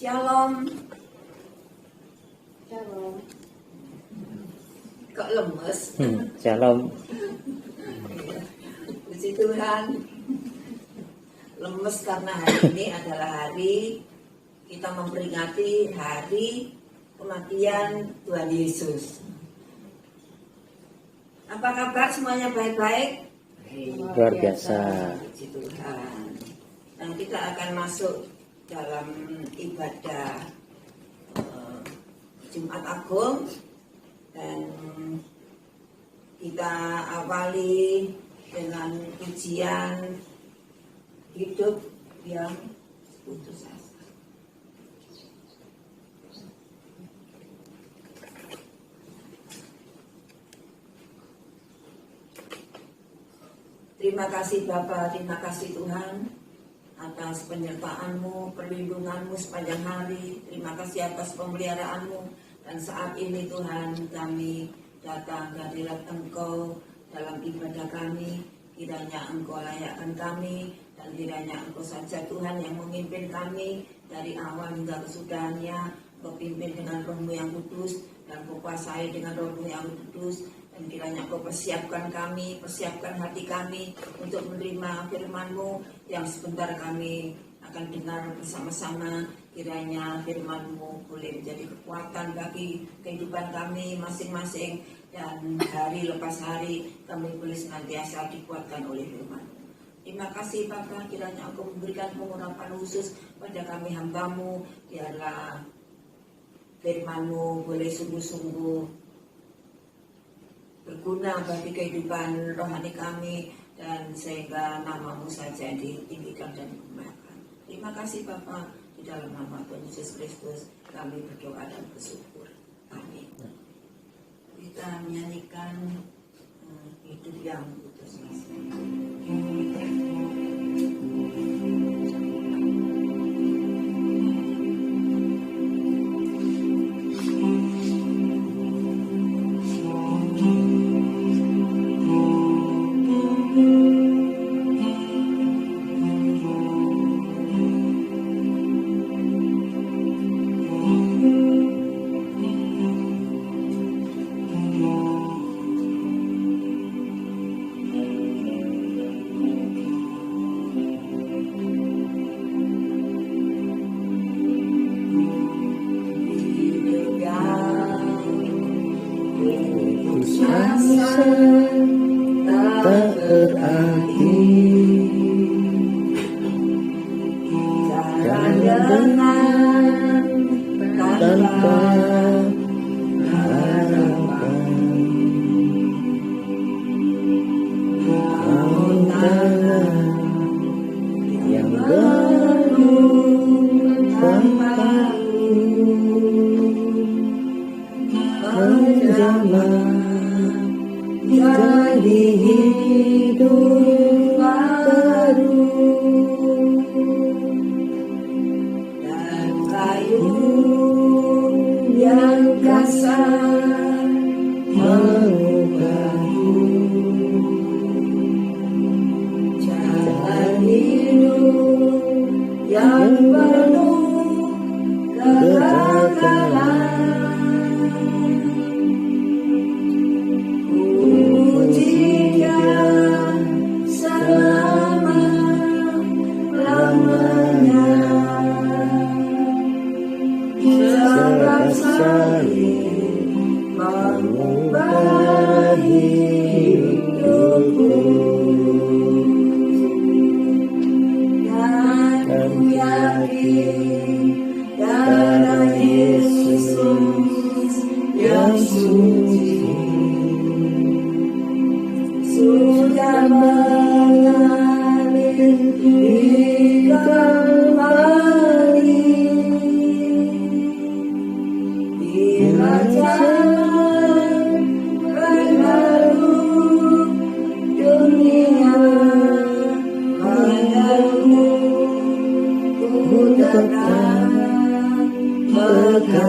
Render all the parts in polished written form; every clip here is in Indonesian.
Shalom. Shalom. Kok lemes? Shalom. Puji Tuhan. Lemes karena hari ini adalah hari kita memperingati hari kematian Tuhan Yesus. Apa kabar semuanya, baik-baik? Luar biasa. Puji Tuhan. Dan kita akan masuk dalam ibadah Jumat Agung, dan kita awali dengan pujian hidup yang putus asa. Terima kasih Bapa, terima kasih Tuhan atas penyertaan-Mu, perlindungan-Mu sepanjang hari. Terima kasih atas pemeliharaan-Mu. Dan saat ini Tuhan, kami datang ke hadirat Engkau dalam ibadah kami. Kiranya Engkau layakkan kami, dan kiranya Engkau saja Tuhan yang memimpin kami dari awal hingga kesudahannya. Engkau pimpin dengan Roh-Mu yang kudus, dan Engkau kuasai dengan Roh-Mu yang kudus. Dan kiranya Engkau persiapkan kami, persiapkan hati kami untuk menerima firman-Mu yang sebentar kami akan dengar bersama-sama. Kiranya firman-Mu boleh menjadi kekuatan bagi kehidupan kami masing-masing, dan hari lepas hari kami boleh senantiasa dikuatkan oleh firman-Mu. Terima kasih Bapa, kiranya Engkau memberikan pengurapan khusus pada kami hamba-Mu. Biarlah firman-Mu boleh sungguh-sungguh berguna bagi kehidupan rohani kami, dan sehingga nama-Mu saja ditinggikan dan dimuliakan. Terima kasih Bapa, di dalam nama Tuhan Yesus Kristus kami berdoa dan bersyukur. Amin. Kita menyanyikan hidup yang putus asa.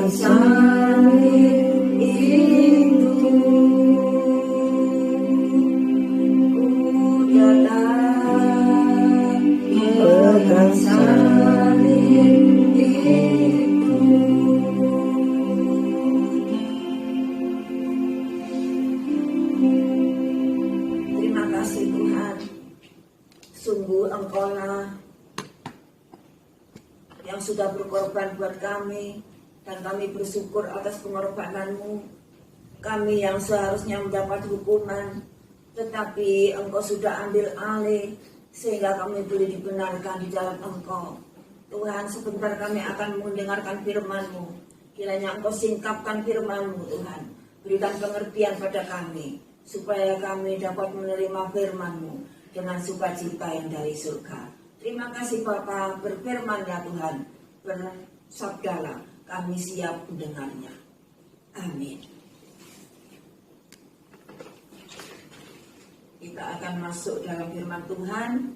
Salib Sungguh Engkau-lah yang sudah berkorban buat kami, dan kami bersyukur atas pengorbanan-Mu. Kami yang seharusnya mendapat hukuman, tetapi Engkau sudah ambil alih sehingga kami boleh dibenarkan di dalam Engkau. Tuhan, sebentar kami akan mendengarkan firman-Mu. Kiranya Engkau singkapkan firman-Mu, Tuhan. Berikan pengertian pada kami, supaya kami dapat menerima firman-Mu dengan sukacita yang dari surga. Terima kasih Bapa, berfirman-Nya Tuhan, bersabdalah, kami siap mendengarnya. Amin. Kita akan masuk dalam firman Tuhan.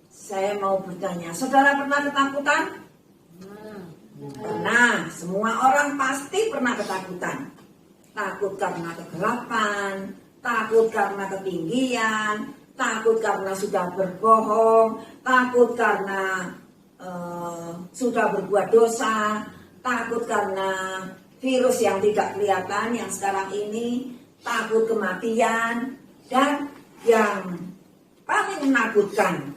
Saya mau bertanya, saudara pernah ketakutan? Pernah, semua orang pasti pernah ketakutan. Takut karena kegelapan, takut karena ketinggian, takut karena sudah berbohong, takut karena sudah berbuat dosa, takut karena virus yang tidak kelihatan yang sekarang ini, takut kematian, dan yang paling menakutkan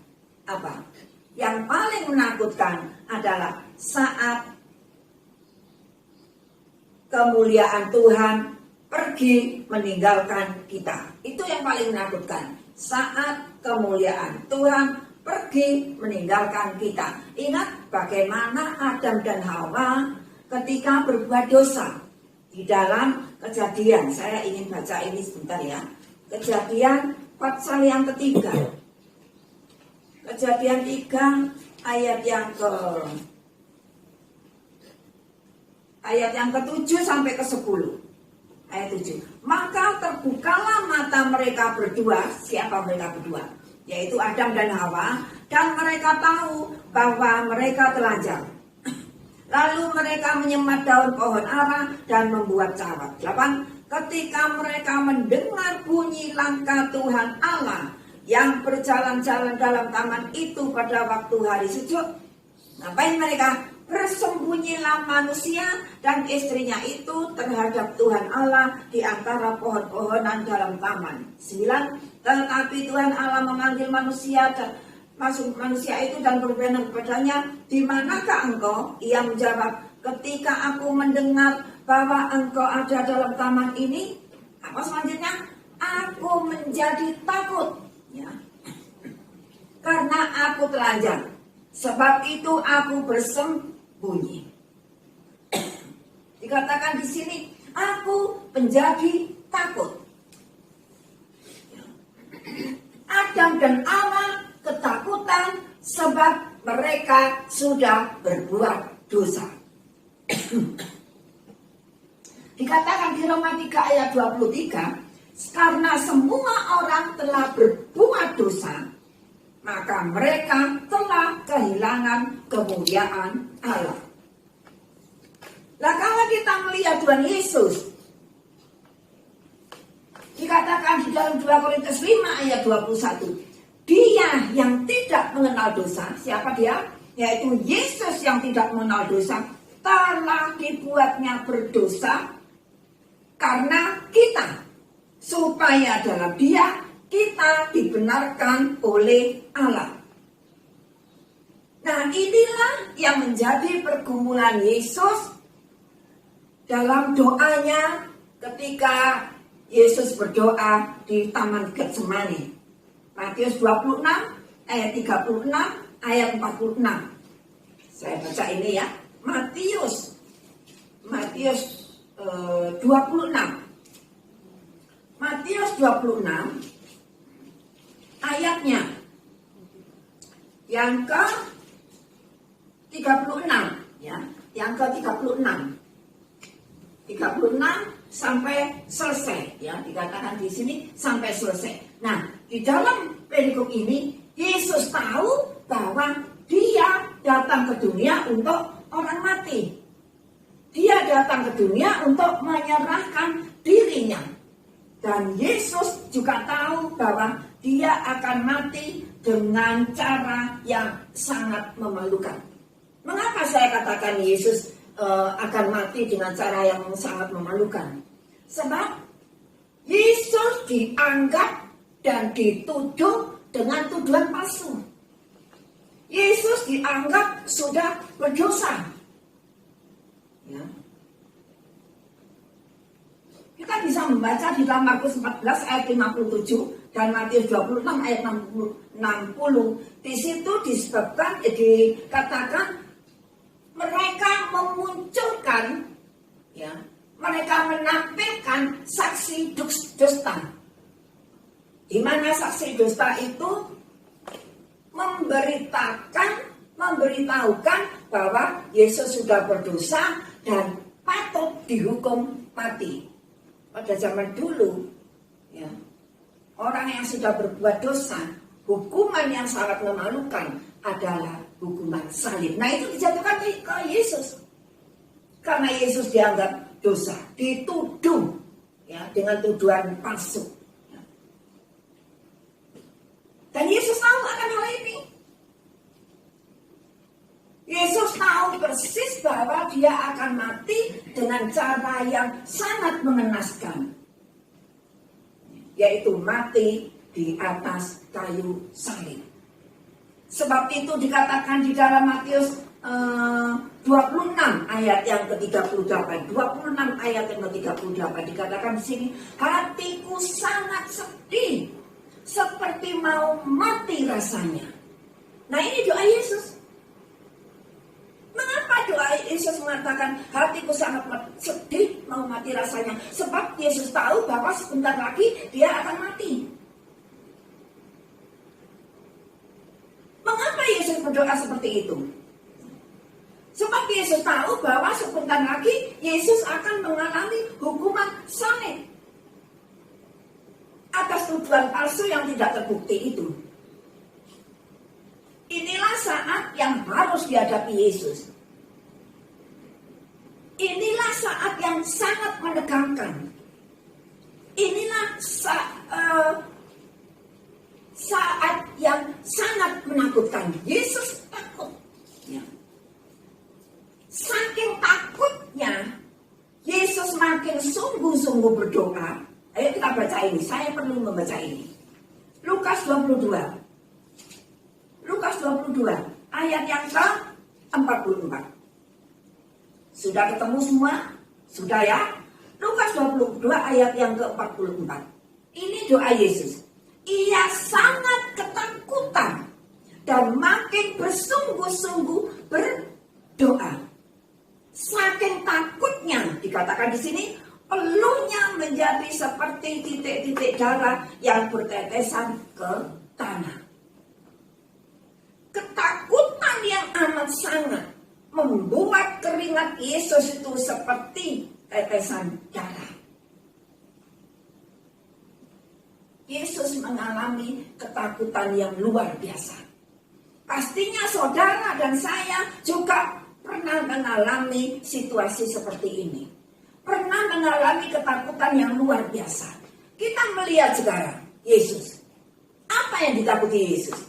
apa? Yang paling menakutkan adalah saat kemuliaan Tuhan pergi meninggalkan kita. Itu yang paling menakutkan. Saat kemuliaan Tuhan pergi meninggalkan kita. Ingat bagaimana Adam dan Hawa ketika berbuat dosa. Di dalam Kejadian, saya ingin baca ini sebentar ya. Kejadian pasal yang ketiga. Kejadian 3 ayat yang ke-7 sampai ke-10. Ayat 7. Maka terbukalah mata mereka berdua. Siapa mereka berdua? Yaitu Adam dan Hawa. Dan mereka tahu bahwa mereka telanjang. Lalu mereka menyemat daun pohon ara dan membuat cawat. 8. Ketika mereka mendengar bunyi langkah Tuhan Allah yang berjalan-jalan dalam taman itu pada waktu hari sejuk, ngapain mereka? Bersembunyilah manusia dan istrinya itu terhadap Tuhan Allah di antara pohon-pohonan dalam taman. 9. Tetapi Tuhan Allah memanggil manusia itu dan berfirman kepadanya, di manakah engkau? Ia menjawab, ketika aku mendengar bahwa engkau ada dalam taman ini. Apa selanjutnya? Aku menjadi takut, ya, karena aku telanjang. Sebab itu aku bersembunyi. Dikatakan di sini, aku menjadi takut. Adam dan Hawa ketakutan sebab mereka sudah berbuat dosa. Dikatakan di Roma 3 ayat 23, karena semua orang telah berbuat dosa, maka mereka telah kehilangan kemuliaan Allah. Nah, kalau kita melihat Tuhan Yesus, dikatakan di dalam 2 Korintus 5 ayat 21, Dia yang tidak mengenal dosa, siapa dia? Yaitu Yesus yang tidak mengenal dosa, telah dibuatnya berdosa karena kita, supaya dalam Dia kita dibenarkan oleh Allah. Nah, inilah yang menjadi pergumulan Yesus dalam doanya ketika Yesus berdoa di Taman Getsemani. Matius 26 ayat 36 ayat 46. Saya baca ini ya. Matius 26. Matius 26 ayatnya yang ke 36 ya, yang ke 36 sampai selesai ya, dikatakan di sini sampai selesai. Nah, di dalam perikop ini Yesus tahu bahwa Dia datang ke dunia untuk orang mati. Dia datang ke dunia untuk menyerahkan dirinya. Dan Yesus juga tahu bahwa Dia akan mati dengan cara yang sangat memalukan. Mengapa saya katakan Yesus akan mati dengan cara yang sangat memalukan? Sebab Yesus dianggap dan dituduh dengan tuduhan palsu. Yesus dianggap sudah berdosa. Ya. Kita bisa membaca di dalam Markus 14 ayat 57 dan Matius 26 ayat 60. Di situ disebutkan, dikatakan mereka memunculkan, ya, mereka menampilkan saksi dusta. Di mana saksi dusta itu memberitahukan bahwa Yesus sudah berdosa dan patut dihukum mati. Pada zaman dulu, ya, orang yang sudah berbuat dosa, hukuman yang sangat memalukan adalah hukuman salib. Nah, itu dijatuhkan ke Yesus. Karena Yesus dianggap dosa, dituduh, ya, dengan tuduhan palsu. Ya. Dan Yesus tahu akan hal ini. Yesus tahu persis bahwa dia akan mati dengan cara yang sangat mengenaskan, yaitu mati di atas kayu salib. Sebab itu dikatakan di dalam Matius 26 ayat yang ke-38. 26 ayat yang ke-38 dikatakan di sini, hatiku sangat sedih seperti mau mati rasanya. Nah, ini doa Yesus. Mengapa doa Yesus mengatakan hatiku sangat sedih mau mati rasanya? Sebab Yesus tahu bahwa sebentar lagi dia akan mati. Mengapa Yesus berdoa seperti itu? Sebab Yesus tahu bahwa sebentar lagi Yesus akan mengalami hukuman salib atas tuduhan palsu yang tidak terbukti itu. Inilah saat yang harus dihadapi Yesus. Inilah saat yang sangat menegangkan. Inilah saat yang sangat menakutkan. Yesus takut. Ya. Saking takutnya, Yesus makin sungguh-sungguh berdoa. Ayo kita baca ini. Saya perlu membaca ini. Lukas 22. Lukas 22 ayat yang ke-44. Sudah ketemu semua? Sudah ya? Lukas 22 ayat yang ke-44. Ini doa Yesus. Ia sangat ketakutan dan makin bersungguh-sungguh berdoa. Saking takutnya, dikatakan di sini, peluhnya menjadi seperti titik-titik darah yang bertetesan ke tanah. Ketakutan yang amat sangat membuat keringat Yesus itu seperti tetesan darah. Yesus mengalami ketakutan yang luar biasa. Pastinya saudara dan saya juga pernah mengalami situasi seperti ini. Pernah mengalami ketakutan yang luar biasa. Kita melihat sekarang Yesus. Apa yang ditakuti Yesus?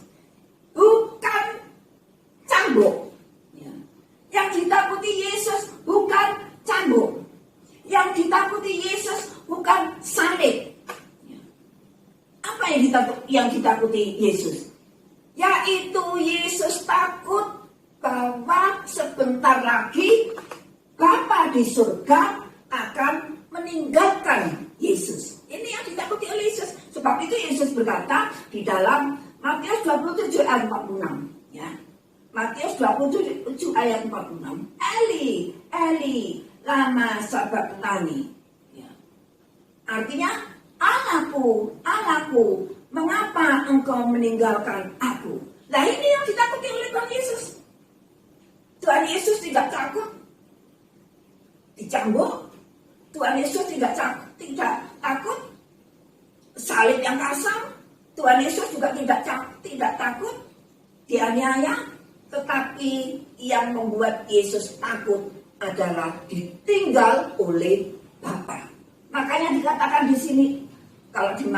Bukan cambuk. Yang ditakuti Yesus bukan cambuk. Yang ditakuti Yesus bukan salib. Apa yang ditakuti Yesus? Yaitu Yesus takut bahwa sebentar lagi Bapa di surga akan meninggalkan Yesus. Ini yang ditakuti oleh Yesus. Sebab itu Yesus berkata di dalam Matius 27 ayat 46. Ya. Matius 27 ayat 46. Eli, Eli, lama sabachthani. Ya. Artinya, Allahku, Allahku, mengapa engkau meninggalkan aku? Nah, ini yang ditakuti oleh Tuhan Yesus. Tuhan Yesus tidak takut dicambuk. Tuhan Yesus tidak takut salib yang kasar. Tuhan Yesus juga tidak takut dianiaya. Tetapi yang membuat Yesus takut adalah ditinggal oleh Bapa. Makanya dikatakan di sini, kalau di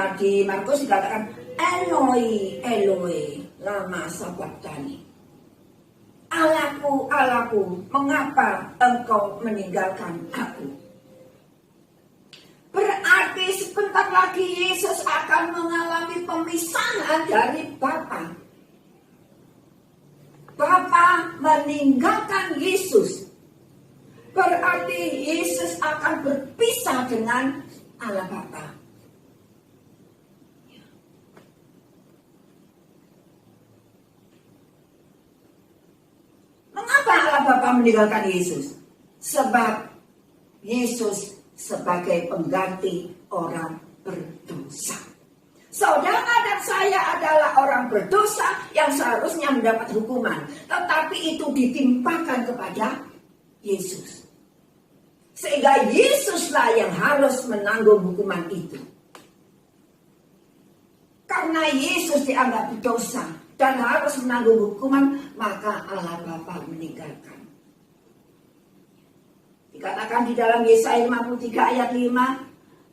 Markus dikatakan Eloi, Eloi, lama sabachthani. Allahku, Allahku, mengapa engkau meninggalkan aku? Berarti Berarti sebentar lagi Yesus akan mengalami pemisahan dari Bapa. Bapa meninggalkan Yesus. Berarti Yesus akan berpisah dengan Allah Bapa. Mengapa Allah Bapa meninggalkan Yesus? Sebab Yesus sebagai pengganti orang berdosa. Saudara dan saya adalah orang berdosa yang seharusnya mendapat hukuman. Tetapi itu ditimpakan kepada Yesus. Sehingga Yesuslah yang harus menanggung hukuman itu. Karena Yesus dianggap berdosa dan harus menanggung hukuman, maka Allah Bapa meninggalkan. Dikatakan di dalam Yesaya 53 ayat 5,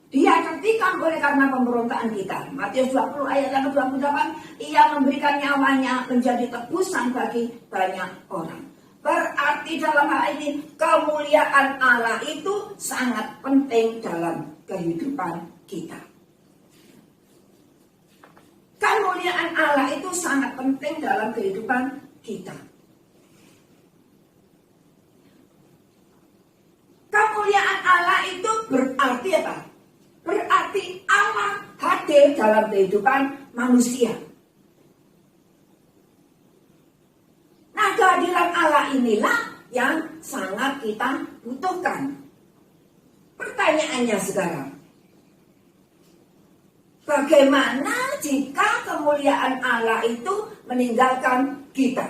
Dia tertikam oleh karena pemberontakan kita. Matius 20 ayat yang ke-28, Ia memberikan nyawanya menjadi tebusan bagi banyak orang. Berarti dalam hal ini kemuliaan Allah itu sangat penting dalam kehidupan kita. Kemuliaan Allah itu sangat penting dalam kehidupan kita. Kemuliaan Allah itu berarti apa? Berarti Allah hadir dalam kehidupan manusia. Nah, kehadiran Allah inilah yang sangat kita butuhkan. Pertanyaannya sekarang, bagaimana jika kemuliaan Allah itu meninggalkan kita?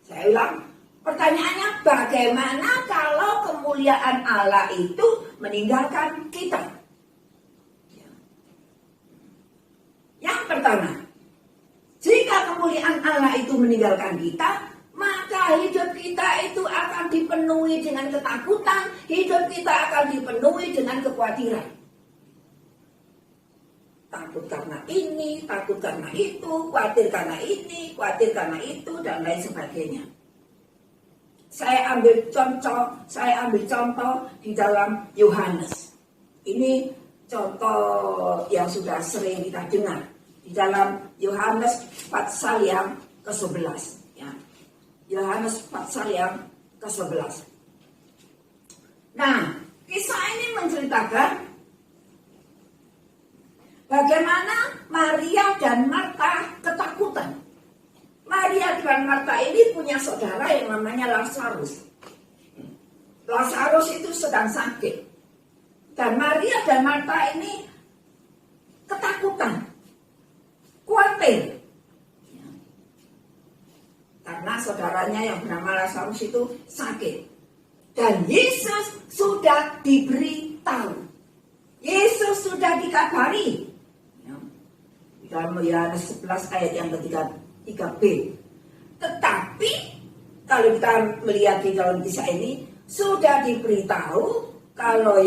Saya ulang, pertanyaannya bagaimana kalau kemuliaan Allah itu meninggalkan kita? Yang pertama, jika kemuliaan Allah itu meninggalkan kita, maka hidup kita itu akan dipenuhi dengan ketakutan, hidup kita akan dipenuhi dengan kekhawatiran. Takut karena ini, takut karena itu, khawatir karena ini, khawatir karena itu, dan lain sebagainya. Saya ambil contoh di dalam Yohanes. Ini contoh yang sudah sering kita dengar. Di dalam Yohanes pasal yang ke-11. Ya. Yohanes pasal yang ke-11. Nah, kisah ini menceritakan bagaimana Maria dan Marta ketakutan. Maria dan Marta ini punya saudara yang namanya Lazarus. Lazarus itu sedang sakit. Dan Maria dan Marta ini ketakutan, khawatir. Karena saudaranya yang bernama Lazarus itu sakit. Dan Yesus sudah diberitahu. Yesus sudah dikabari. Di dalam Yohanes 11 ayat yang ke-3b. Tetapi kalau kita melihat di dalam kisah ini, sudah diberitahu kalau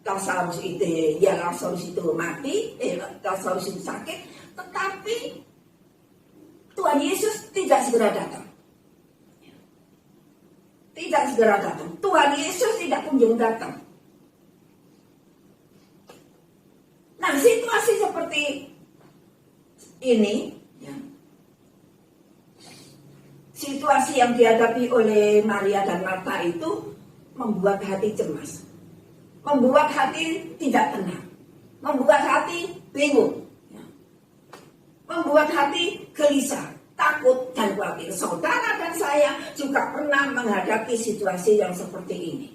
Lazarus itu mati, Lazarus itu sakit, tetapi Tuhan Yesus tidak segera datang. Tidak segera datang. Tuhan Yesus tidak kunjung datang. Nah, situasi seperti ini, ya, situasi yang dihadapi oleh Maria dan Marta itu membuat hati cemas, membuat hati tidak tenang, membuat hati bingung, ya, membuat hati gelisah, takut dan khawatir. Saudara dan saya juga pernah menghadapi situasi yang seperti ini.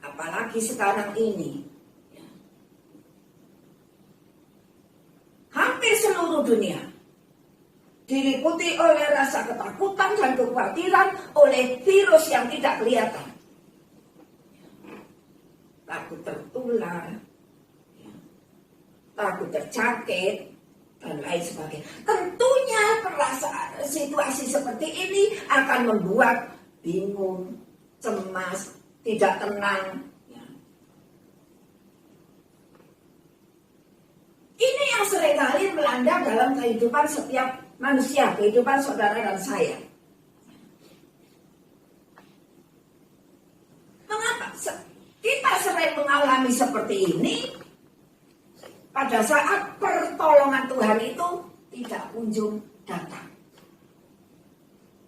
Apalagi sekarang ini. Hampir seluruh dunia diliputi oleh rasa ketakutan dan kekhawatiran oleh virus yang tidak kelihatan. Takut tertular, takut terjangkit, dan lain sebagainya. Tentunya perasaan situasi seperti ini akan membuat bingung, cemas, tidak tenang. Ini yang seringkali melanda dalam kehidupan setiap manusia, kehidupan saudara dan saya. Mengapa? sering mengalami seperti ini, pada saat pertolongan Tuhan itu tidak kunjung datang.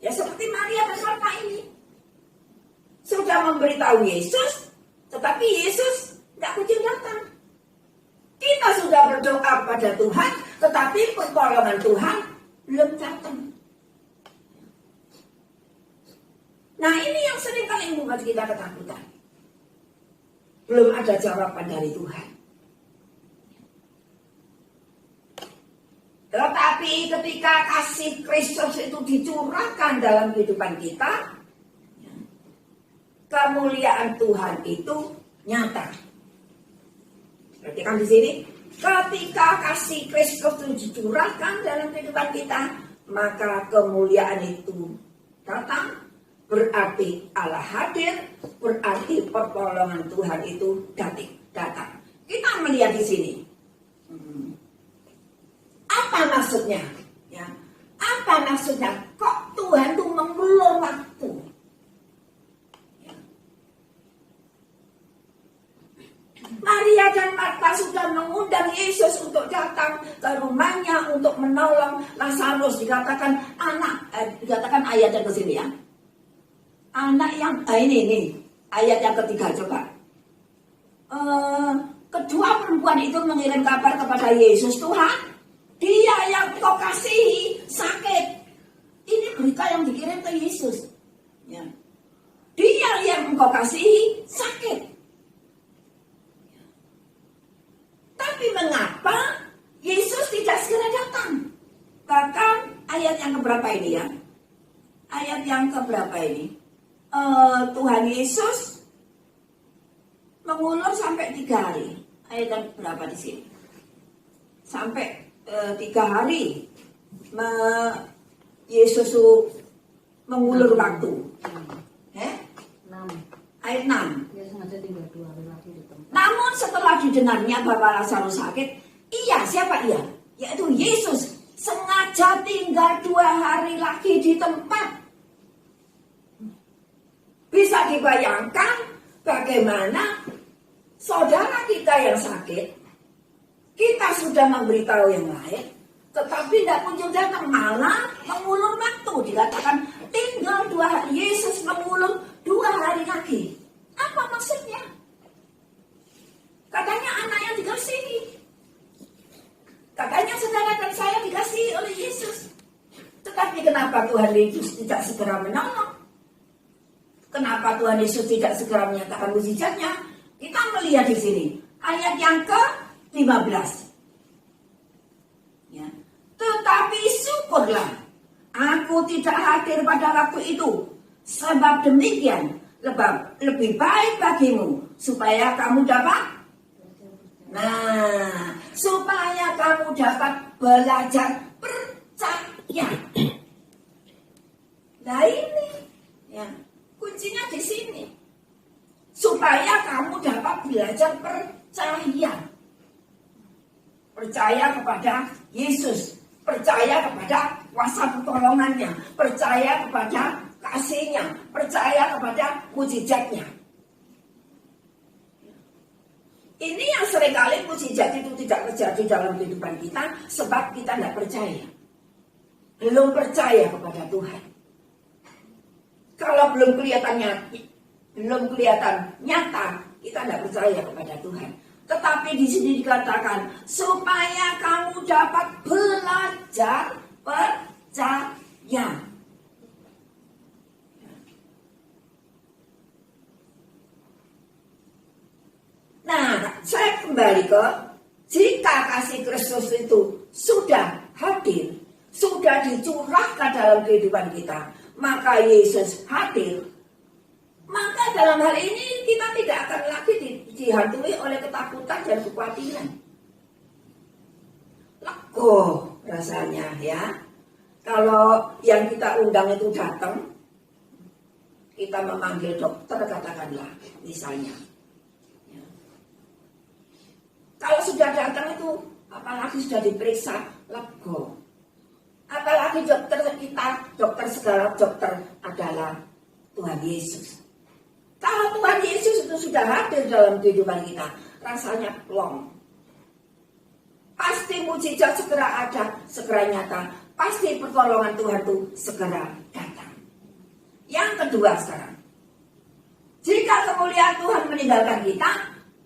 Ya seperti Maria dan Marta ini. Sudah memberitahu Yesus, tetapi Yesus tidak kunjung datang. Kita sudah berdoa pada Tuhan, tetapi pertolongan Tuhan belum datang. Nah ini yang seringkali membuat kita ketakutan. Belum ada jawaban dari Tuhan. Tetapi ketika kasih Kristus itu dicurahkan dalam kehidupan kita, kemuliaan Tuhan itu nyata. Perhatikan di sini, ketika kasih Kristus itu dicurahkan dalam kehidupan kita, maka kemuliaan itu datang, berarti Allah hadir, berarti pertolongan Tuhan itu datang. Kita melihat di sini. Apa maksudnya? Ya. Apa maksudnya? Kok Tuhan itu mengulur waktu? Ya. Maria dan Marta sudah mengundang Yesus untuk datang ke rumahnya untuk menolong Lazarus. Dikatakan dikatakan ayat yang ke sini ya. Anak yang ini ayat yang ketiga coba. Kedua perempuan itu mengirim kabar kepada Yesus, Tuhan, dia yang kau kasihi sakit. Ini berita yang dikirim ke Yesus. Ya. Dia yang engkau kasihi sakit. Tapi mengapa Yesus tidak segera datang? Bahkan ayat yang keberapa ini ya? Ayat yang keberapa ini? Tuhan Yesus mengulur sampai 3 hari. Ayat yang berapa di sini? Sampai 3 hari Yesus mengulur waktu. 6. Ayat 6. Dia sengaja tinggal 2 hari lagi di tempat. Namun setelah didengarnya bahwa Lazarus sakit, siapa ia? Yaitu Yesus sengaja tinggal 2 hari lagi di tempat. Bisa dibayangkan bagaimana saudara kita yang sakit, kita sudah memberitahu yang lain, tetapi tidak kunjung datang, malah mengulur waktu. Dikatakan tinggal 2 hari, Yesus mengulur 2 hari lagi. Apa maksudnya? Katanya anak yang dikasihi. Katanya saudara dan saya dikasihi oleh Yesus. Tetapi kenapa Tuhan Yesus tidak segera menolong? Kenapa Tuhan Yesus tidak segera menyatakan mukjizatnya? Kita melihat di sini ayat yang ke-15. Ya. Tetapi syukurlah aku tidak hadir pada waktu itu, sebab demikian lebih baik bagimu supaya kamu dapat. Nah, supaya kamu dapat belajar percaya. Nah ini, ya, kuncinya di sini. Supaya kamu dapat belajar percaya. Percaya kepada Yesus. Percaya kepada kuasa pertolongannya. Percaya kepada kasihnya. Percaya kepada mukjizatnya. Ini yang seringkali mukjizat itu tidak terjadi dalam kehidupan kita. Sebab kita tidak percaya. Belum percaya kepada Tuhan. Kalau belum kelihatan nyata, kita tidak percaya kepada Tuhan. Tetapi di sini dikatakan supaya kamu dapat belajar percaya. Nah, saya kembali ke jika kasih Kristus itu sudah hadir, sudah dicurahkan dalam kehidupan kita, maka Yesus hadir. Maka dalam hal ini kita tidak akan lagi dihantui oleh ketakutan dan kekhawatiran. Legoh rasanya ya. Kalau yang kita undang itu datang, kita memanggil dokter katakanlah misalnya. Ya. Kalau sudah datang itu, apalagi sudah diperiksa, legoh. Apalagi dokter segala dokter adalah Tuhan Yesus. Kalau Tuhan Yesus itu sudah hadir dalam kehidupan kita, rasanya plong. Pasti mujizat segera ada, segera nyata. Pasti pertolongan Tuhan itu segera datang. Yang kedua sekarang, jika kemuliaan Tuhan meninggalkan kita,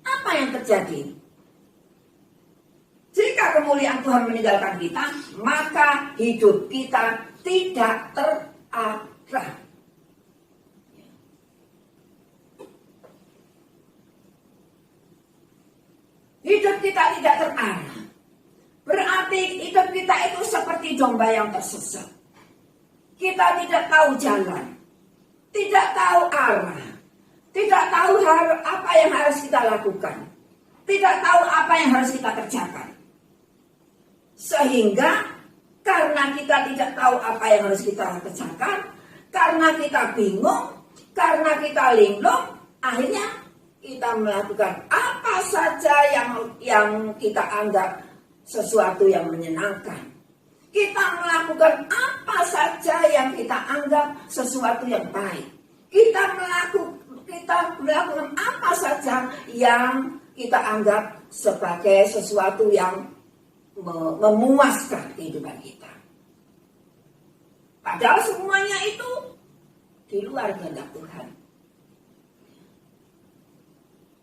apa yang terjadi? Jika kemuliaan Tuhan meninggalkan kita, maka hidup kita tidak terarah. Hidup kita tidak terarah. Berarti hidup kita itu seperti domba yang tersesat. Kita tidak tahu jalan, tidak tahu arah, tidak tahu apa yang harus kita lakukan, tidak tahu apa yang harus kita kerjakan. Sehingga karena kita tidak tahu apa yang harus kita kerjakan, karena kita bingung, karena kita linglung, akhirnya kita melakukan apa saja yang kita anggap sesuatu yang menyenangkan. Kita melakukan apa saja yang kita anggap sesuatu yang baik. Kita melakukan apa saja yang kita anggap sebagai sesuatu yang memuaskan kehidupan kita. Padahal semuanya itu di luar kehendak Tuhan.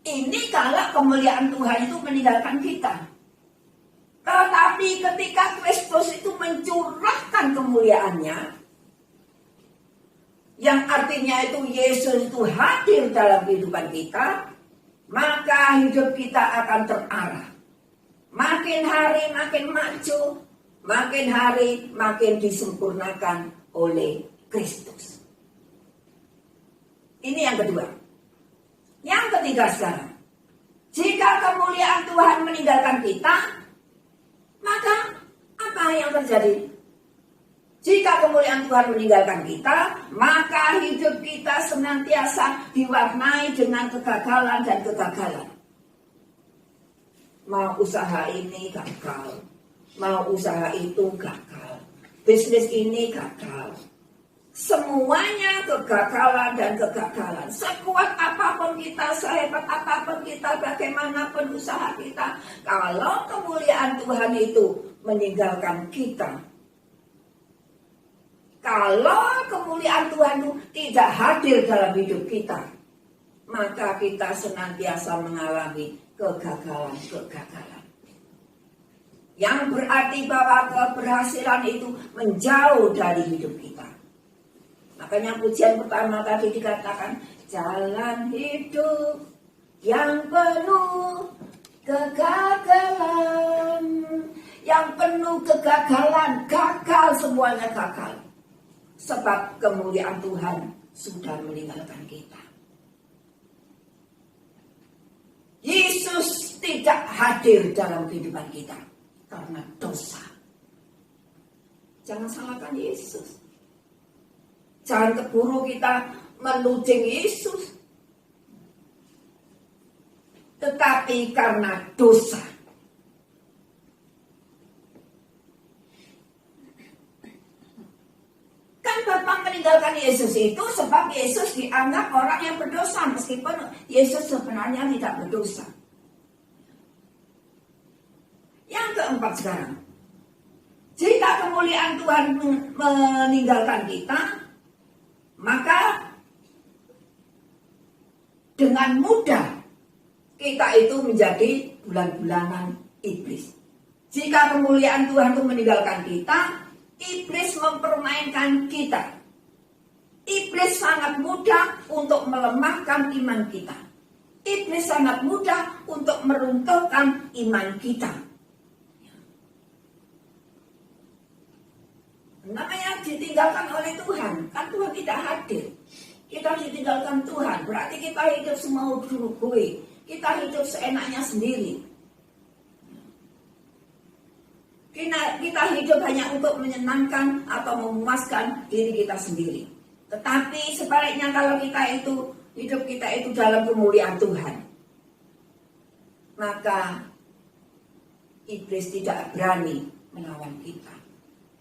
Ini kalau kemuliaan Tuhan itu meninggalkan kita. Tetapi ketika Kristus itu mencurahkan kemuliaannya, yang artinya itu Yesus itu hadir dalam kehidupan kita, maka hidup kita akan terarah. Makin hari makin maju, makin hari makin disempurnakan oleh Kristus. Ini yang kedua. Yang ketiga sekarang, jika kemuliaan Tuhan meninggalkan kita, maka apa yang terjadi? Jika kemuliaan Tuhan meninggalkan kita, maka hidup kita senantiasa diwarnai dengan kegagalan dan kegagalan. Mau usaha ini gagal, mau usaha itu gagal, bisnis ini gagal. Semuanya kegagalan dan kegagalan. Sekuat apapun kita, sehebat apapun kita, bagaimanapun usaha kita, kalau kemuliaan Tuhan itu meninggalkan kita, kalau kemuliaan Tuhan itu tidak hadir dalam hidup kita, maka kita senantiasa mengalami kegagalan-kegagalan. Yang berarti bahwa keberhasilan itu menjauh dari hidup kita. Makanya pujian pertama tadi dikatakan, jalan hidup yang penuh kegagalan. Yang penuh kegagalan, gagal, semuanya gagal. Sebab kemuliaan Tuhan sudah meninggalkan kita. Yesus tidak hadir dalam kehidupan kita karena dosa. Jangan salahkan Yesus. Jangan keburu kita menuding Yesus. Tetapi karena dosa. Kan Bapa meninggalkan Yesus itu sebab Yesus dianggap orang yang berdosa. Meskipun Yesus sebenarnya tidak berdosa. Yang keempat sekarang. Jika kemuliaan Tuhan meninggalkan kita, maka dengan mudah kita itu menjadi bulan-bulanan iblis. Jika kemuliaan Tuhan itu meninggalkan kita, iblis mempermainkan kita. Iblis sangat mudah untuk melemahkan iman kita. Iblis sangat mudah untuk meruntuhkan iman kita. Namanya ditinggalkan oleh Tuhan. Kan Tuhan tidak hadir. Kita ditinggalkan Tuhan. Berarti kita hidup semau gue. Kita hidup seenaknya sendiri. Kita hidup hanya untuk menyenangkan atau memuaskan diri kita sendiri. Tetapi sebaliknya kalau hidup kita itu dalam kemuliaan Tuhan, maka iblis tidak berani melawan kita.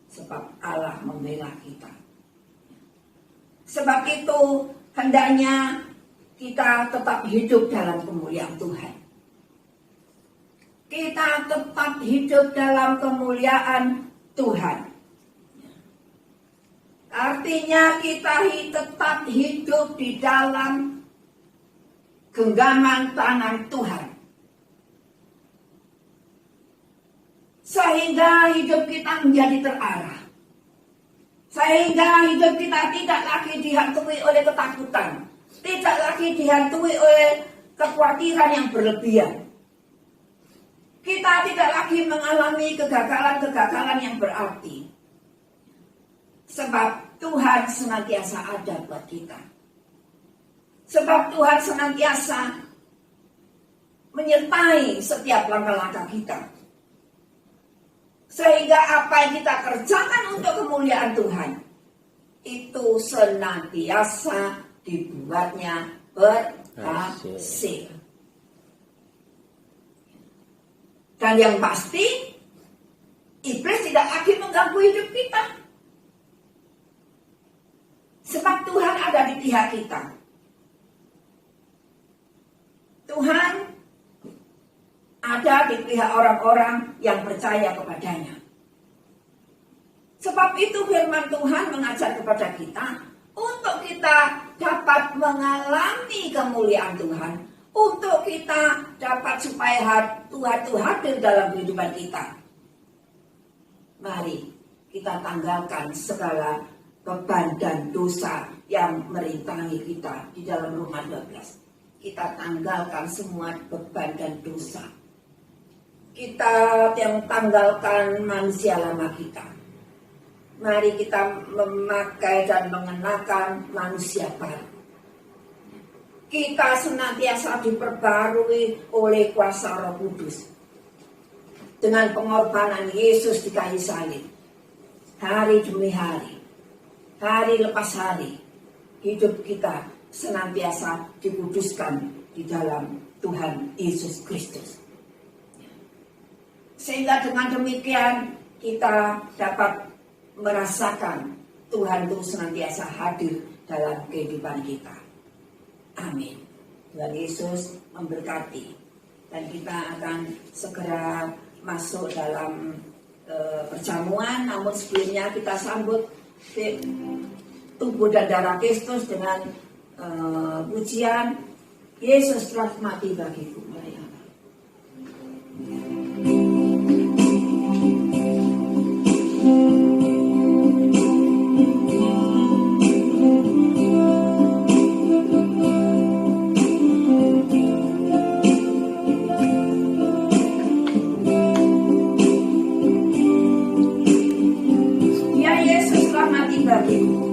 Sebab Allah membela kita. Sebab itu hendaknya kita tetap hidup dalam kemuliaan Tuhan. Kita tetap hidup dalam kemuliaan Tuhan. Artinya kita tetap hidup di dalam genggaman tangan Tuhan. Sehingga hidup kita menjadi terarah. Sehingga hidup kita tidak lagi dihantui oleh ketakutan. Tidak lagi dihantui oleh kekhawatiran yang berlebihan. Kita tidak lagi mengalami kegagalan-kegagalan yang berarti. Sebab Tuhan senantiasa ada buat kita. Sebab Tuhan senantiasa menyertai setiap langkah-langkah kita. Sehingga apa yang kita kerjakan untuk kemuliaan Tuhan, itu senantiasa dibuatnya berhasil. Dan yang pasti, iblis tidak lagi mengganggu hidup kita. Sebab Tuhan ada di pihak kita. Tuhan ada di pihak orang-orang yang percaya kepadanya. Sebab itu firman Tuhan mengajar kepada kita untuk kita dapat mengalami kemuliaan Tuhan. Untuk kita dapat supaya Tuhan itu hadir dalam kehidupan kita. Mari kita tanggalkan segala beban dan dosa yang merintangi kita di dalam Roma 12. Kita tanggalkan semua beban dan dosa. Kita yang tanggalkan manusia lama kita. Mari kita memakai dan mengenakan manusia baru. Kita senantiasa diperbarui oleh kuasa Roh Kudus. Dengan pengorbanan Yesus di kayu salib. Hari demi hari. Hari lepas hari. Hidup kita senantiasa dikuduskan di dalam Tuhan Yesus Kristus. Sehingga dengan demikian kita dapat merasakan Tuhan itu senantiasa hadir dalam kehidupan kita. Amin. Tuhan Yesus memberkati. Dan kita akan segera masuk dalam perjamuan. Namun sebelumnya kita sambut tubuh dan darah Kristus dengan pujian Yesus telah mati bagiku. Bagiku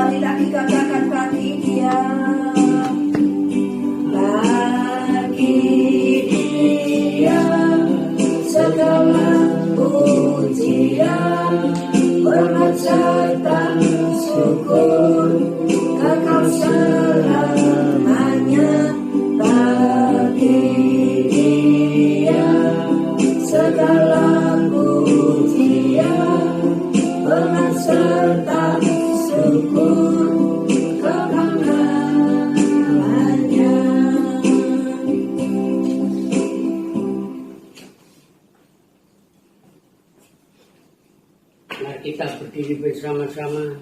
Sekali lagi katakan bagi dia. Bagi dia segala pujian, hormat serta syukur kekal selamanya. Bagi dia segala pujian, hormat serta syukur kekal selamanya. Mari kita berdiri bersama-sama.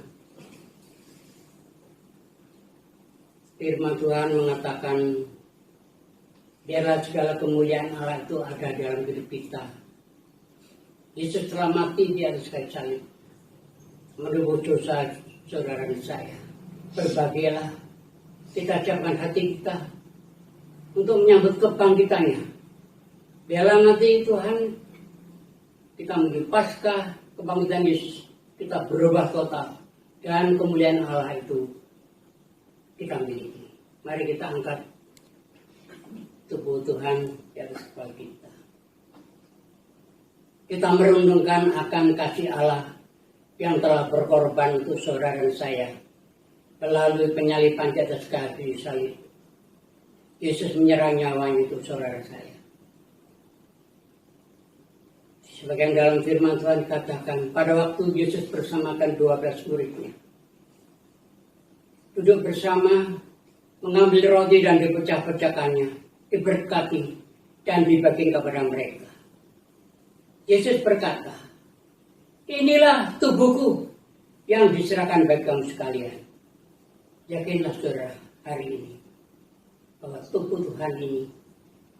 Firman Tuhan mengatakan, biarlah segala kemuliaan Allah itu ada dalam hidup kita. Yesus telah mati di atas kayu salib, menebus dosa saudara dan saya. Berbahagialah kita siapkan hati kita untuk menyambut kebangkitannya. Biarlah nanti Tuhan kita menjadi Paskah kebangkitan Yesus, kita berubah total dan kemuliaan Allah itu kita miliki. Mari kita angkat tubuh Tuhan di atas kepala kita. Kita merenungkan akan kasih Allah yang telah berkorban untuk saudara dan saya melalui penyaliban di atas kayu salib. Yesus menyerah nyawanya untuk saudara saya. Sebagian dalam firman Tuhan katakan, pada waktu Yesus bersamakan 12 muridnya, duduk bersama, mengambil roti dan dipecah-pecahkannya, diberkati dan dibagikan kepada mereka. Yesus berkata, inilah tubuhku yang diserahkan bagi kamu sekalian. Yakinlah saudara hari ini bahwa tubuh Tuhan ini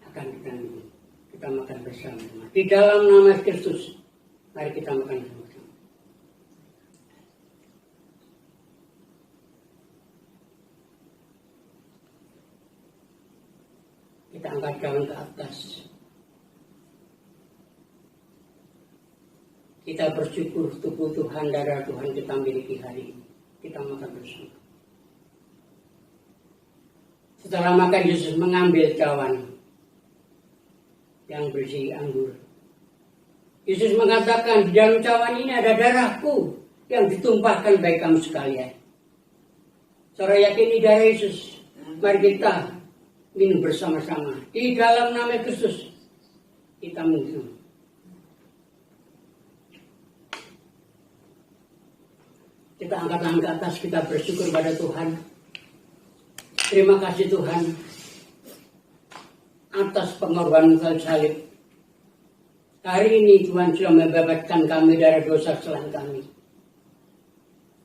akan kita makan bersama-sama. Di dalam nama Kristus, mari kita makan bersama-sama. Kita angkat daun ke atas. Kita bersyukur tubuh Tuhan, darah Tuhan kita miliki hari ini. Kita makan bersama. Setelah makan, Yesus mengambil cawan yang berisi anggur. Yesus mengatakan, di dalam cawan ini ada darahku yang ditumpahkan bagi kamu sekalian. Saudara yakin ini darah Yesus? Mari kita minum bersama-sama. Di dalam nama Kristus kita minum. Kita angkat tangan ke atas, kita bersyukur pada Tuhan. Terima kasih Tuhan atas pengorbanan kayu salib. Hari ini Tuhan sudah membebaskan kami dari dosa kesalahan kami.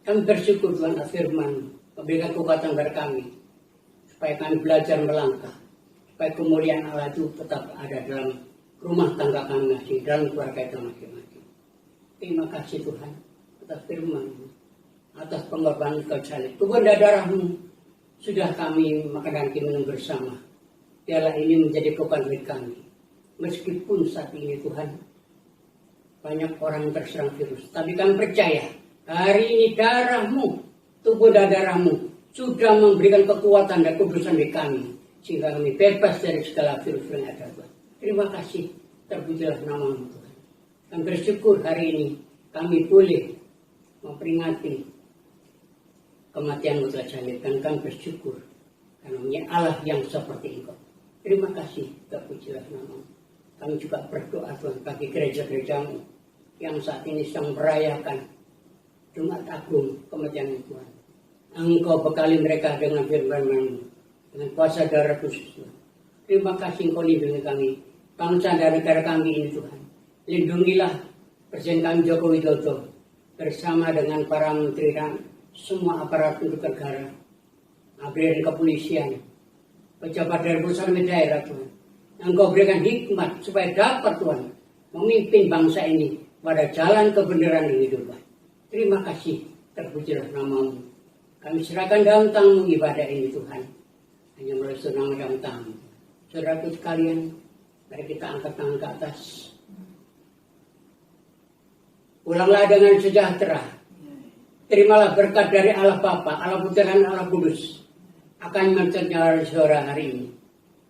Kami bersyukur Tuhan atas firman, memberikan kekuatan kepada kami, supaya kami belajar melangkah, supaya kemuliaan Allah itu tetap ada dalam rumah tangga kami masing, dalam keluarga kita masing-masing. Terima kasih Tuhan atas firman, atas pengorbanan kayu salib. Tubuh dan darah-Mu sudah kami makan dan minum bersama. Biarlah ini menjadi kekuatan bagi kami. Meskipun saat ini Tuhan banyak orang terserang virus, tapi kami percaya hari ini darah-Mu, tubuh dan darah-Mu sudah memberikan kekuatan dan kudusan bagi kami, sehingga kami bebas dari segala virus yang ada Tuhan. Terima kasih, terpujilah nama-Mu Tuhan. Kami bersyukur hari ini kami boleh memperingati kematian-Mu telah salib, dan kami bersyukur karena punya Allah yang seperti Engkau. Terima kasih, terpujilah nama-Mu. Kami juga berdoa Tuhan bagi gereja-gereja-Mu yang saat ini sedang merayakan Jumat Agung kematian Tuhan. Engkau bekali mereka dengan firman-Mu, dengan kuasa darah khusus. Terima kasih Engkau lindungi kami, bangsa dan negara kami ini Tuhan. Lindungilah Presiden kami Joko Widodo bersama dengan para menteri dan semua aparat untuk negara, abri kepolisian, pejabat dari pusat daerah Tuhan. Engkau berikan hikmat supaya dapat Tuhan memimpin bangsa ini pada jalan kebenaran dan kehidupan. Terima kasih, terpujilah nama-Mu. Kami serahkan dalam tangan-Mu ibadah ini Tuhan, hanya melalui nama dalam tangan-Mu. Saudaraku sekalian, mari kita angkat tangan ke atas. Pulanglah dengan sejahtera. terimalah berkat dari Allah Bapa, Allah Putra dan Allah Kudus akan mencegah suara hari ini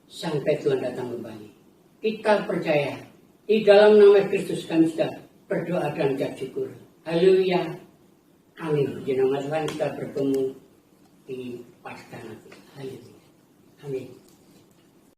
sampai Tuhan datang kembali. Kita percaya di dalam nama Kristus kami sudah berdoa dan ucap syukur. Haleluya. Amin. Di nama Tuhan kita bertemu di Paskah nanti. Haleluya. Amin.